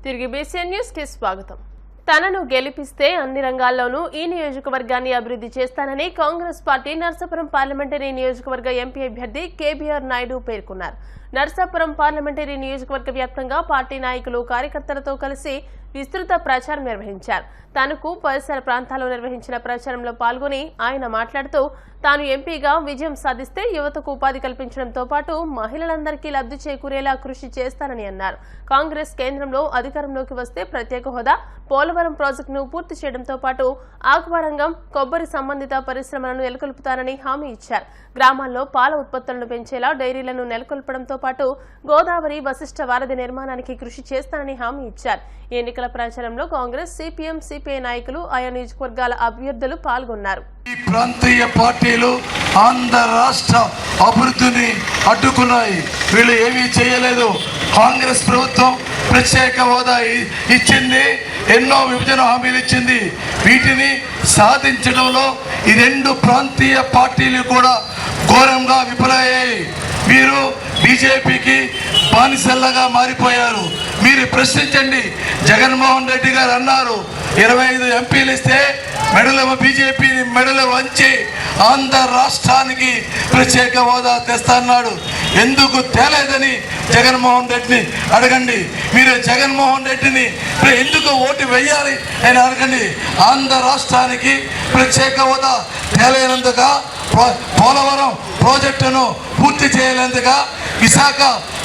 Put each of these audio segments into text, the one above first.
తిరిగి BCN news కి స్వాగతం. తనను గెలిపిస్తే అన్ని రంగాల్లోనూ ఈ నియోజకవర్గాన్ని అభివృద్ధి చేస్తానని కాంగ్రెస్ పార్టీ నర్సాపురం పార్లమెంటరీ నియోజకవర్గ ఎంపీ అభ్యర్థి కేబీఆర్ నాయుడు పేర్కొన్నారు. నర్సాపురం పార్లమెంటరీ నియోజకవర్గ వ్యాప్తంగా పార్టీ నాయకులు కార్యకర్తలతో కలిసి విస్తృత ప్రచారం నిర్వహించారు. తనకు పరిసర ప్రాంతాల్లో నిర్వహించిన ప్రచారంలో పాల్గొని ఆయన మాట్లాడుతూ తాను ఎంపీగా విజయం సాధిస్తే యువతకు ఉపాధి కల్పించడంతో పాటు మహిళలందరికీ లబ్ధి చేకూరేలా కృషి చేస్తానని అన్నారు. కాంగ్రెస్ కేంద్రంలో అధికారంలోకి వస్తే ప్రత్యేక హోదా, పోలవరం ప్రాజెక్టును పూర్తి చేయడంతో పాటు ఆక్వారంగం, కొబ్బరి సంబంధిత పరిశ్రమలను నెలకొల్పుతానని హామీ ఇచ్చారు. గ్రామాల్లో పాల ఉత్పత్తులను పెంచేలా డైరీలను నెలకొల్పడంతో పాటు గోదావరి వశిష్ఠ వారధి నిర్మాణానికి కృషి చేస్తానని హామీ ఇచ్చారు. ఈ ఎన్నికల ప్రచారంలో కాంగ్రెస్, సిపిఎం, సిపిఐ నాయకులు, ఆయా నియోజకవర్గాల అభ్యర్థులు పాల్గొన్నారు. ఈ ప్రాంతీయ పార్టీలు ఆంధ్ర రాష్ట్ర అభివృద్ధిని అడ్డుకున్నాయి. వీళ్ళు ఏమీ చేయలేదు. కాంగ్రెస్ ప్రభుత్వం ప్రత్యేక హోదా ఇచ్చింది, ఎన్నో విభజన హామీలు ఇచ్చింది. వీటిని సాధించడంలో ఈ రెండు ప్రాంతీయ పార్టీలు కూడా ఘోరంగా విఫలమయ్యాయి. వీరు బీజేపీకి బానిసల్లగా మారిపోయారు. మీరు ప్రశ్నించండి. జగన్మోహన్ రెడ్డి గారు అన్నారు 25 ఎంపీలు ఇస్తే బీజేపీని మెడలు వంచి ఆంధ్ర రాష్ట్రానికి ప్రత్యేక హోదా తెస్తాన్నాడు. ఎందుకు తేలేదని జగన్మోహన్ రెడ్డిని అడగండి. మీరు జగన్మోహన్ రెడ్డిని ఎందుకు ఓటు వేయాలి అని అడగండి. ఆంధ్ర రాష్ట్రానికి ప్రత్యేక హోదా తేలేనందుగా, పోలవరం ప్రాజెక్టును పూర్తి చేయలేందుగా, విశాఖ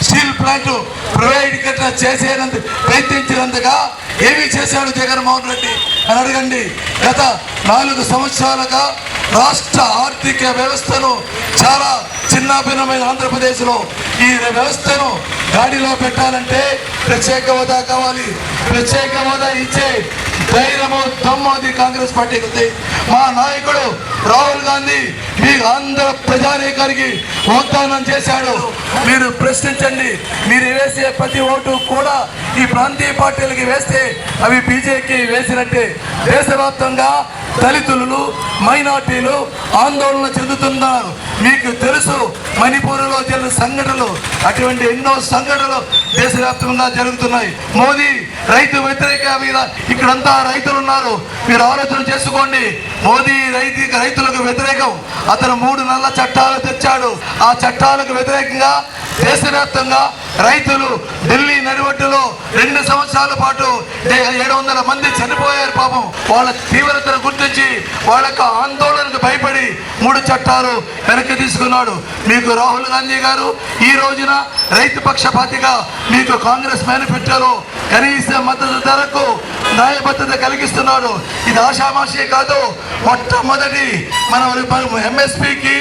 స్టీల్ ప్లాంట్ ప్రైవేటీకరణ చేసేందుకు ప్రయత్నించినందుగా ఏమి చేశాడు జగన్మోహన్ రెడ్డి అని అడగండి. గత 4 సంవత్సరాలుగా రాష్ట్ర ఆర్థిక వ్యవస్థను చాలా చిన్నాభిన్నమైన ఆంధ్రప్రదేశ్లో ఈ వ్యవస్థను గాడిలో పెట్టాలంటే ప్రత్యేక హోదా కావాలి. ప్రత్యేక హోదా ఇచ్చే ధైర్యము, దమ్ము కాంగ్రెస్ పార్టీకి ఉంది. మా నాయకుడు రాహుల్ గాంధీ మీ ఆంధ్ర ప్రజానీకానికి వాగ్దానం చేశాడు. మీరు ప్రశ్నించండి. మీరు వేసే ప్రతి ఓటు కూడా ఈ ప్రాంతీయ పార్టీలకి వేస్తే అవి బీజేపీకి వేసినట్టే. దేశవ్యాప్తంగా దళితులు, మైనార్టీలు ఆందోళన చెందుతున్నారు. మీకు తెలుసు మణిపూర్లో జరిగిన సంఘటనలు, అటువంటి ఎన్నో సంఘటనలు దేశవ్యాప్తంగా జరుగుతున్నాయి. మోదీ రైతు వ్యతిరేక మీద ఇక్కడంతా రైతులు ఉన్నారు. మీరు ఆలోచన చేసుకోండి. మోదీ రైతులకు వ్యతిరేకం. అతను 3 నల్ల చట్టాలు తెచ్చాడు. ఆ చట్టాలకు వ్యతిరేకంగా దేశవ్యాప్తంగా రైతులు ఢిల్లీ నడిబొడ్డులో 2 సంవత్సరాల పాటు 700 మంది చనిపోయారు. పాపం వాళ్ళ తీవ్రతను గుర్తించి వాళ్ళ ఆందోళనకు భయపడి 3 చట్టాలు వెనక్కి తీసుకున్నాడు. మీకు రాహుల్ గాంధీ గారు ఈ రోజున రైతు పక్షపాతిగా మీకు కాంగ్రెస్ మేనిఫెస్టోలో కనీస మద్దతు ధరకు న్యాయబద్ధత కలిగిస్తున్నాడు. ఇది ఆషామాషి కాదు. మొట్టమొదటి మన ఎంఎస్పీకి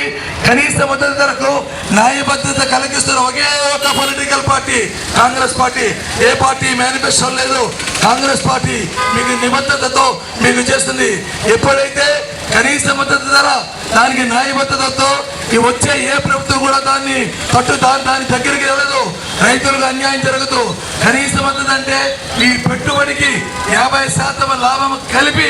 కనీస మద్దతు ధరకు న్యాయబద్ధత కలిగిస్తున్న ఒకే ఒక పొలిటికల్ పార్టీ కాంగ్రెస్ పార్టీ. ఏ పార్టీ మేనిఫెస్టో లేదు. కాంగ్రెస్ పార్టీ మీకు నిబద్ధతతో మీకు చేస్తుంది. ఎప్పుడైతే కనీస మద్దతు ధర, దానికి న్యాయబద్ధతతో వచ్చే ఏ ప్రభుత్వం కూడా దాని దగ్గరికి వెళ్ళదు. రైతులకు అన్యాయం జరుగుతూ కనీస మద్దతు అంటే ఈ పెట్టుబడికి 50% లాభం కలిపి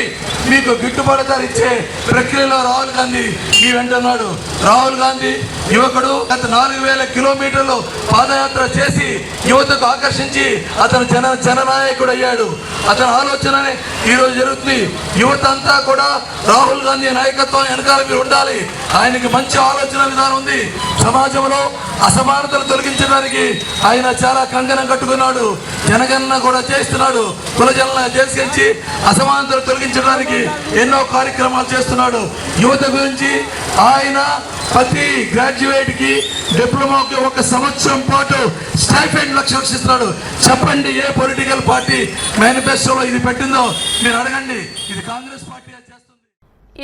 మీకు గిట్టుబాటు ధర ఇచ్చే ప్రక్రియలో రాహుల్ గాంధీ మీ వెంటున్నాడు. రాహుల్ గాంధీ యువకుడు. గత 4000 కిలోమీటర్లు పాదయాత్ర చేసి యువతకు ఆకర్షించి అతను జననాయకుడు అయ్యాడు. అతని ఆలోచననే ఈరోజు జరుగుతుంది. యువత అంతా కూడా రాహుల్ గాంధీ నాయకత్వం వెనకాల మీరు ఉండాలి. ఆయనకి మంచి ఆలోచన విధానం ఉంది. సమాజంలో అసమానతలు తొలగించడానికి ఆయన చాలా కంకణం కట్టుకున్నాడు. జనగణన కూడా చేస్తున్నాడు. కులజన చేసుకొచ్చి అసమానతలు తొలగించడానికి ఎన్నో కార్యక్రమాలు చేస్తున్నాడు. యువత గురించి ఆయన ప్రతి గ్రాడ్యుయేట్ కి, డిప్లొమాకి 1 సంవత్సరం పాటు స్టైఫెండ్ లక్షిస్తున్నాడు. చెప్పండి ఏ పొలిటికల్ పార్టీ మేనిఫెస్టోలో ఇది పెట్టిందో మీరు అడగండి. ఇది కాంగ్రెస్ పార్టీ చేస్తుంది.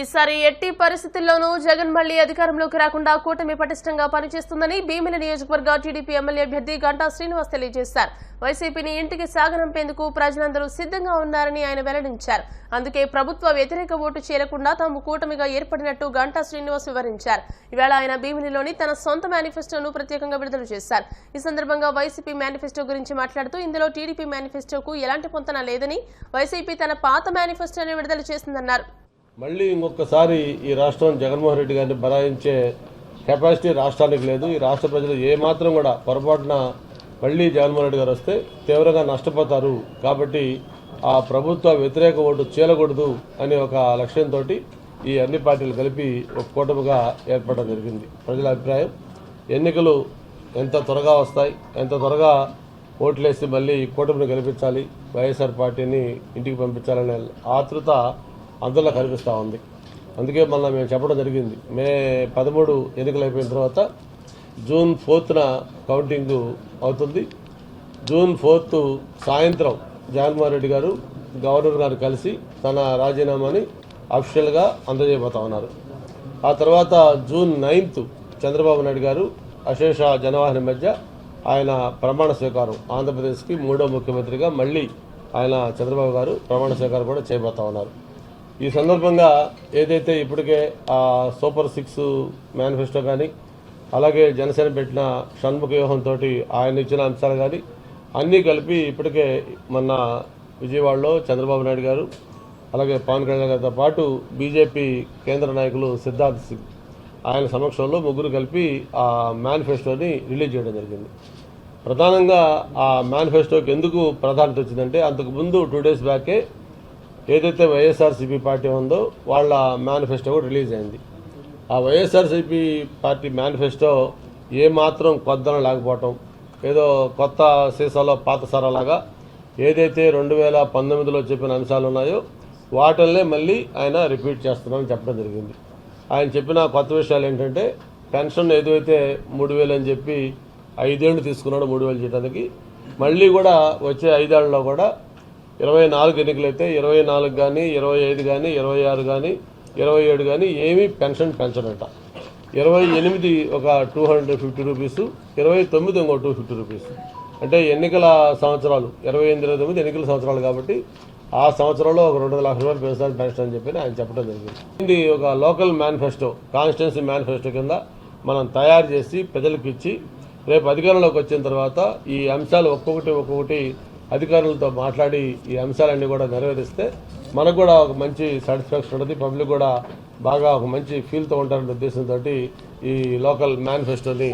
ఈసారి ఎట్టి పరిస్థితుల్లోనూ జగన్ మళ్లీ అధికారంలోకి రాకుండా కూటమి పటిష్టంగా పనిచేస్తుందని భీమిలి నియోజకవర్గ టీడీపీ ఎమ్మెల్యే అభ్యర్థి గంటా శ్రీనివాస్ తెలియజేశారు. వైసీపీని ఇంటికి సాగనంపేందుకు ప్రజలందరూ సిద్ధంగా ఉన్నారని ఆయన వెల్లడించారు. అందుకే ప్రభుత్వ వ్యతిరేక ఓటు చేరకుండా తాము కూటమిగా ఏర్పడినట్టు గంటా శ్రీనివాస్ వివరించారు. ఈవేళ ఆయన భీమిలిలోని తన సొంత మేనిఫెస్టోను ప్రత్యేకంగా విడుదల చేశారు. ఈ సందర్భంగా వైసీపీ మేనిఫెస్టో గురించి మాట్లాడుతూ ఇందులో టీడీపీ మేనిఫెస్టోకు ఎలాంటి పొంతన లేదని, వైసీపీ తన పాత మేనిఫెస్టోను విడుదల చేసిందన్నారు. మళ్ళీ ఇంకొకసారి ఈ రాష్ట్రం జగన్మోహన్ రెడ్డి గారిని బరాయించే కెపాసిటీ రాష్ట్రానికి లేదు. ఈ రాష్ట్ర ప్రజలు ఏమాత్రం కూడా పొరపాటున మళ్ళీ జగన్మోహన్ రెడ్డి గారు వస్తే తీవ్రంగా నష్టపోతారు, కాబట్టి ఆ ప్రభుత్వ వ్యతిరేక ఓటు చీలకూడదు అనే ఒక లక్ష్యంతో ఈ అన్ని పార్టీలు కలిపి ఒక కూటమిగా ఏర్పడడం జరిగింది. ప్రజల అభిప్రాయం ఎన్నికలు ఎంత త్వరగా వస్తాయి, ఎంత త్వరగా ఓట్లేసి మళ్ళీ కూటమిని గెలిపించాలి, వైఎస్ఆర్ పార్టీని ఇంటికి పంపించాలనే ఆతృత అందులో కనిపిస్తూ ఉంది. అందుకే మొన్న మేము చెప్పడం జరిగింది, మే 13 ఎన్నికలు అయిపోయిన తర్వాత జూన్ 4న కౌంటింగ్ అవుతుంది. జూన్ 4 సాయంత్రం జగన్మోహన్ రెడ్డి గారు గవర్నర్ గారు కలిసి తన రాజీనామాని అఫీషియల్గా అందజేయబోతా ఉన్నారు. ఆ తర్వాత జూన్ 9 చంద్రబాబు నాయుడు గారు అశేష జనవాహిని మధ్య ఆయన ప్రమాణ స్వీకారం, ఆంధ్రప్రదేశ్కి 3వ ముఖ్యమంత్రిగా మళ్ళీ ఆయన చంద్రబాబు గారు ప్రమాణ స్వీకారం కూడా చేయబోతా ఉన్నారు. ఈ సందర్భంగా ఏదైతే ఇప్పటికే ఆ సూపర్ 6 మేనిఫెస్టో కానీ, అలాగే జనసేన పెట్టిన షణ్ముఖ వ్యూహంతో ఆయన ఇచ్చిన అంశాలు కానీ అన్నీ కలిపి ఇప్పటికే మొన్న విజయవాడలో చంద్రబాబు నాయుడు గారు, అలాగే పవన్ కళ్యాణ్ గారితో పాటు బీజేపీ కేంద్ర నాయకులు సిద్ధార్థ్ సింగ్ ఆయన సమక్షంలో ముగ్గురు కలిపి ఆ మేనిఫెస్టోని రిలీజ్ చేయడం జరిగింది. ప్రధానంగా ఆ మేనిఫెస్టోకి ఎందుకు ప్రాధాన్యత వచ్చిందంటే, అంతకుముందు 2 days బ్యాకే ఏదైతే వైఎస్ఆర్సీపీ పార్టీ ఉందో వాళ్ళ మేనిఫెస్టో కూడా రిలీజ్ అయింది. ఆ వైఎస్ఆర్సీపీ పార్టీ మేనిఫెస్టో ఏమాత్రం కొద్దనం లేకపోవటం, ఏదో కొత్త సీసాలో పాత సారాలాగా ఏదైతే 2019లో చెప్పిన అంశాలు ఉన్నాయో వాటిల్నే మళ్ళీ ఆయన రిపీట్ చేస్తున్నామని చెప్పడం జరిగింది. ఆయన చెప్పిన కొత్త విషయాలు ఏంటంటే, పెన్షన్ ఏదైతే 3,000 అని చెప్పి 5 ఏళ్ళు తీసుకున్నాడు 3,000 చేయడానికి, మళ్ళీ కూడా వచ్చే 5 ఏళ్లలో కూడా 24 ఎన్నికలు అయితే 24 కానీ 25 కానీ 26 కానీ 27 కానీ ఏమీ పెన్షన్ పెంచడంట. 28 ఒక 250 రూపీసు, 29 ఇంకో 250 రూపీస్. అంటే ఎన్నికల సంవత్సరాలు 28, 29 ఎన్నికల సంవత్సరాలు కాబట్టి ఆ సంవత్సరంలో ఒక 2 లక్షల రూపాయలు పెంచుతాను పెన్షన్ అని చెప్పి ఆయన చెప్పడం జరిగింది. ఇది ఒక లోకల్ మేనిఫెస్టో, కాన్స్టిట్యున్సీ మేనిఫెస్టో కింద మనం తయారు చేసి ప్రజలకు ఇచ్చి రేపు అధికారంలోకి వచ్చిన తర్వాత ఈ అంశాలు ఒక్కొక్కటి అధికారులతో మాట్లాడి ఈ అంశాలన్నీ కూడా నెరవేరిస్తే మనకు కూడా ఒక మంచి సాటిస్ఫాక్షన్ ఉంటుంది, పబ్లిక్ కూడా బాగా ఒక మంచి ఫీల్తో ఉంటారనే ఉద్దేశంతో ఈ లోకల్ మేనిఫెస్టోని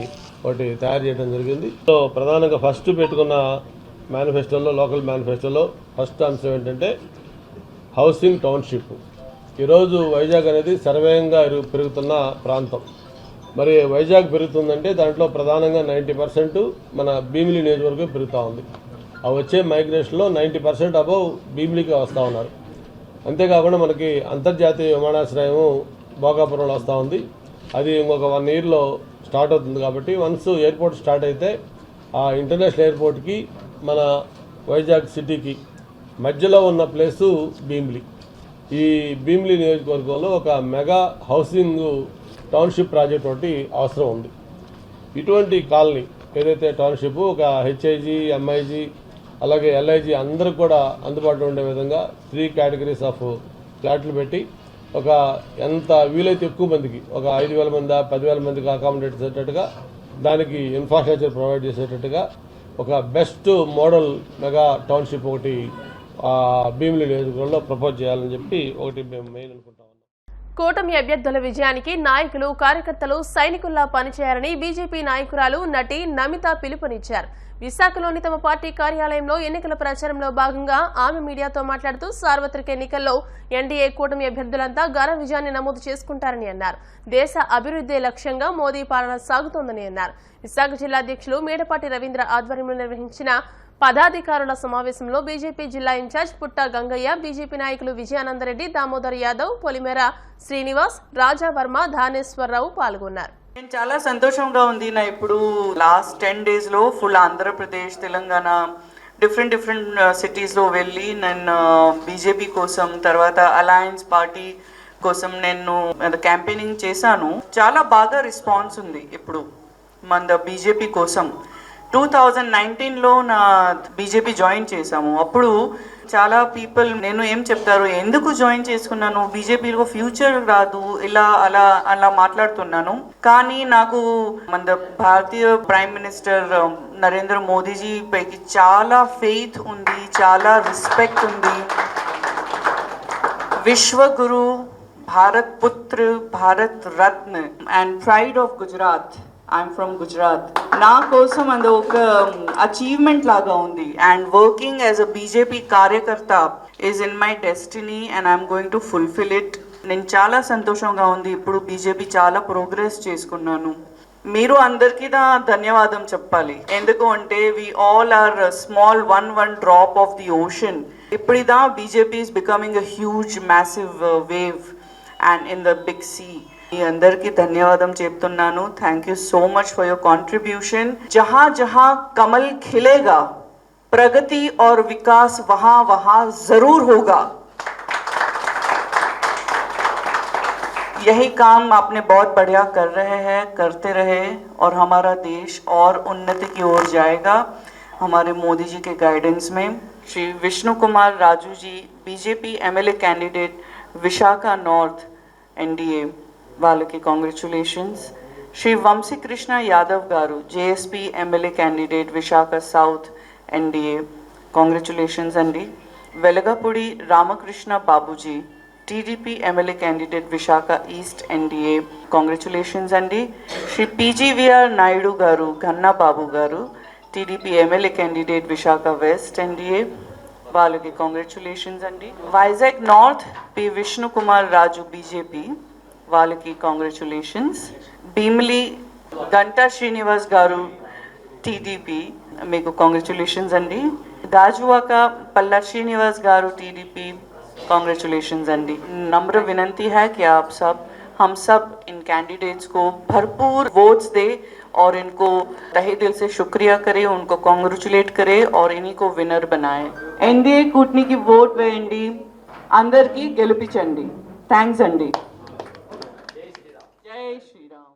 ఒకటి తయారు చేయడం జరిగింది. సో ప్రధానంగా ఫస్ట్ పెట్టుకున్న మేనిఫెస్టోలో, లోకల్ మేనిఫెస్టోలో ఫస్ట్ అంశం ఏంటంటే హౌసింగ్ టౌన్షిప్. ఈరోజు వైజాగ్ అనేది సర్వేయంగా పెరుగుతున్న ప్రాంతం. మరి వైజాగ్ పెరుగుతుందంటే దాంట్లో ప్రధానంగా 90% మన భీమిలి నియోజకవర్గం పెరుగుతూ ఉంది. ఆ వచ్చే మైగ్రేషన్లో 90% అబౌవ్ భీమిలికి వస్తూ ఉన్నారు. అంతేకాకుండా మనకి అంతర్జాతీయ విమానాశ్రయము భోగాపురంలో వస్తూ ఉంది. అది ఇంకొక 1 yearలో స్టార్ట్ అవుతుంది. కాబట్టి వన్స్ ఎయిర్పోర్ట్ స్టార్ట్ అయితే ఆ ఇంటర్నేషనల్ ఎయిర్పోర్ట్కి మన వైజాగ్ సిటీకి మధ్యలో ఉన్న ప్లేసు భీమిలి. ఈ భీమిలి నియోజకవర్గంలో ఒక మెగా హౌసింగ్ టౌన్షిప్ ప్రాజెక్ట్ ఒకటి అవసరం ఉంది. ఇటువంటి కాలనీ ఏదైతే టౌన్షిప్ ఒక హెచ్ఐజీ, ఎంఐజీ, అలాగే ఎల్ఐజీ అందరికి కూడా అందుబాటులో ఉండే విధంగా 3 categories ఆఫ్ ఫ్లాట్లు పెట్టి ఒక ఎంత వీలైతే ఎక్కువ మందికి, ఒక 5,000 మంది 10,000 మందికి అకామిడేట్ చేసేటట్టుగా, దానికి ఇన్ఫ్రాస్ట్రక్చర్ ప్రొవైడ్ చేసేటట్టుగా ఒక బెస్ట్ మోడల్ మెగా టౌన్షిప్ ఒకటి భీమిలి నియోజకవర్గంలో ప్రపోజ్ చేయాలని చెప్పి ఒకటి మేము మెయిన్ అనుకుంటాం. కూటమి అభ్యర్థుల విజయానికి నాయకులు, కార్యకర్తలు సైనికుల్లా పనిచేయాలని బీజేపీ నాయకురాలు నటి నమిత పిలుపునిచ్చారు. విశాఖలోని తమ పార్టీ కార్యాలయంలో ఎన్నికల ప్రచారంలో భాగంగా ఆమె మీడియాతో మాట్లాడుతూ సార్వత్రిక ఎన్నికల్లో ఎన్డీఏ కూటమి అభ్యర్థులంతా ఘన విజయాన్ని నమోదు చేసుకుంటారని అన్నారు. దేశ అభివృద్ధి లక్ష్యంగా మోదీ పాలన సాగుతోందని అన్నారు. విశాఖ జిల్లా అధ్యక్షులు మేడపాటి రవీంద్ర ఆధ్వర్యంలో నిర్వహించిన పదాధికారుల సమావేశంలో బీజేపీ జిల్లా ఇన్ఛార్జ్ పుట్ట గంగయ్య, బీజేపీ నాయకులు విజయానందరెడ్డి, దామోదర్ యాదవ్, పొలిమేర శ్రీనివాస్, రాజావర్మ, ధానేశ్వరరావు పాల్గొన్నారు. నేను చాలా సంతోషంగా ఉంది. నా ఇప్పుడు లాస్ట్ 10 daysలో ఫుల్ ఆంధ్రప్రదేశ్, తెలంగాణ డిఫరెంట్ సిటీస్లో వెళ్ళి నేను బీజేపీ కోసం, తర్వాత అలయన్స్ పార్టీ కోసం నేను క్యాంపెయినింగ్ చేశాను. చాలా బాగా రెస్పాన్స్ ఉంది ఇప్పుడు మన బీజేపీ కోసం. 2019లో నా బీజేపీ జాయిన్ చేశాము. అప్పుడు చాలా పీపుల్ నేను ఏం చెప్తారు, ఎందుకు జాయిన్ చేసుకున్నాను, బీజేపీలో ఫ్యూచర్ రాదు, ఇలా అలా మాట్లాడుతున్నాను. కానీ నాకు మన భారతీయ ప్రైమ్ మినిస్టర్ నరేంద్ర మోదీజీ పైకి చాలా ఫెయిత్ ఉంది, చాలా రెస్పెక్ట్ ఉంది. విశ్వగురు, భారత్ పుత్ర, Bharat Ratna and pride of Gujarat I'm from Gujarat. నా కోసం అది ఒక అచీవ్మెంట్ లాగా ఉంది. And working as a BJP కార్యకర్త is in my destiny and I'm going to fulfil it. నేను చాలా సంతోషంగా ఉంది. ఇప్పుడు బీజేపీ చాలా ప్రోగ్రెస్ చేసుకున్నాను. మీరు అందరికీ ధన్యవాదం చెప్పాలి. ఎందుకు అంటే we all are small one drop of the ocean. ఇప్పుడిదా BJP is becoming a huge massive wave and in the big sea. మీ అందరికీ ధన్యవాదం చెప్తున్నాను. Thank you so much for your contribution. జहाँ जहाँ कमल खिलेगा प्रगति और विकास वहाँ वहाँ जरूर होगा. यही काम आपने बहुत बढ़िया कर रहे हैं, करते रहे और हमारा देश और उन्नति की ओर जाएगा हमारे मोदी जी के गाइडेंस में. Shri Vishnu Kumar Raju ji BJP MLA candidate Visakha North NDA వాళ్ళకి కాంగ్రాచులేషన్స్. శ్రీ వంశీ కృష్ణ యాదవ్ గారు JSP MLA candidate Visakha South NDA congratulations అండి. Velagapudi Ramakrishna Babuji TDP MLA candidate Visakha East NDA congratulations అండి. శ్రీ పీజీవీఆర్ నాయుడు గారు గన్నా బాబు గారు TDP MLA candidate Visakha West NDA వాళ్ళకి కాంగ్రాచులేషన్స్ అండి. Vizag North P Vishnu Kumar Raju BJP వాళ్ళకి కాంగ్రాచులేషన్స్. భీమిలి గంటా శ్రీనివాస్ గారు టీడీపీ మీకు కాంగ్రాచులేషన్స్ అండి. गाजुवाका पल्ला श्रीनिवास गारू टीडीपी कांग्रेचुलेशंस अंडी. नम्र विनंती है कि आप सब हम सब इन कैंडिडेट्स को भरपूर वोट्स दे और इनको तहे दिल से शुक्रिया करें, उनको कांग्रेचुलेट करें और इन्हीं को विनर बनाएं. एनडीए कूटनी की वोट वेయండి, అందరికీ గెలిపించండి. థ్యాంక్స్ అండి. జై శ్రీరామ్.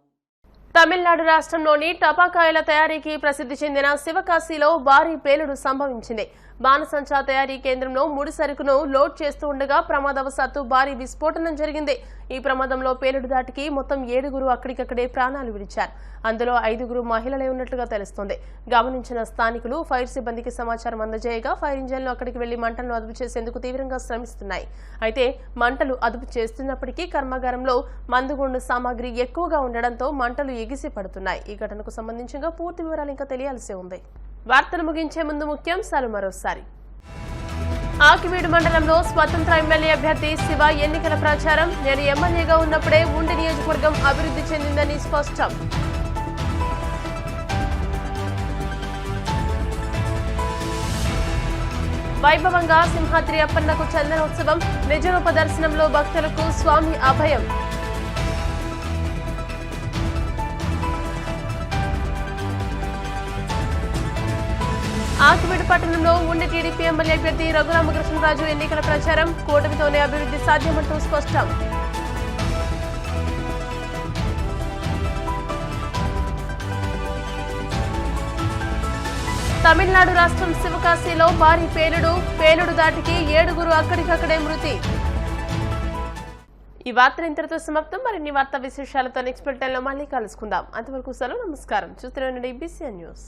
తమిళనాడు రాష్ట్రంలోని టపాకాయల తయారీకి ప్రసిద్ధి చెందిన శివకాశిలో భారీ పేలుడు సంభవించింది. బాణసంచా తయారీ కేంద్రంలో ముడి సరుకును లోడ్ చేస్తూ ఉండగా ప్రమాదవశాత్తు భారీ విస్ఫోటనం జరిగింది. ఈ ప్రమాదంలో పేలుడు దాటికి మొత్తం 7 అక్కడికక్కడే ప్రాణాలు విడిచారు. అందులో 5 మహిళలే ఉన్నట్లుగా తెలుస్తోంది. గమనించిన స్థానికులు ఫైర్ సిబ్బందికి సమాచారం అందజేయగా ఫైర్ ఇంజన్లు అక్కడికి వెళ్లి మంటలను అదుపు చేసేందుకు తీవ్రంగా శ్రమిస్తున్నాయి. అయితే మంటలు అదుపు చేస్తున్నప్పటికీ కర్మాగారంలో మందుగుండు సామాగ్రి ఎక్కువగా ఉండడంతో మంటలు ఎగిసి పడుతున్నాయి. ఈ ఘటనకు సంబంధించిన పూర్తి వివరాలు ఇంకా తెలియాల్సి ఉంది. వార్తలు ముగించే ముందు ముఖ్యాంశాలు మరోసారి. ఆకివీడు మండలంలో స్వతంత్ర ఎమ్మెల్యే అభ్యర్థి శివ ఎన్నికల ప్రచారం. నేను ఎమ్మెల్యేగా ఉన్నప్పుడే ఉండి నియోజకవర్గం అభివృద్ధి చెందిందని స్పష్టం. వైభవంగా సింహాద్రి అప్పన్నకు చందనోత్సవం. నిజరూప దర్శనంలో భక్తులకు స్వామి అభయం. ఆకివీడు పట్టణంలో ఉండి టీడీపీ ఎమ్మెల్యే అభ్యర్థి రఘురామకృష్ణరాజు ఎన్నికల ప్రచారం. కూటమితోనే అభివృద్ధి సాధ్యమంటూ స్పష్టం. తమిళనాడు రాష్ట్రం శివకాశిలో భారీ పేలుడు దాటికి 7 అక్కడికక్కడే మృతి. ఈ వార్తలు ఇంతటితో సమాప్తం. మరిన్ని వార్తా విశేషాలతో నెక్స్ట్ బులెటిన్లో మళ్ళీ కలుసుకుందాం. అంతవరకు సెలవు, నమస్కారం. చూస్తూనే ఉండండి BCN న్యూస్.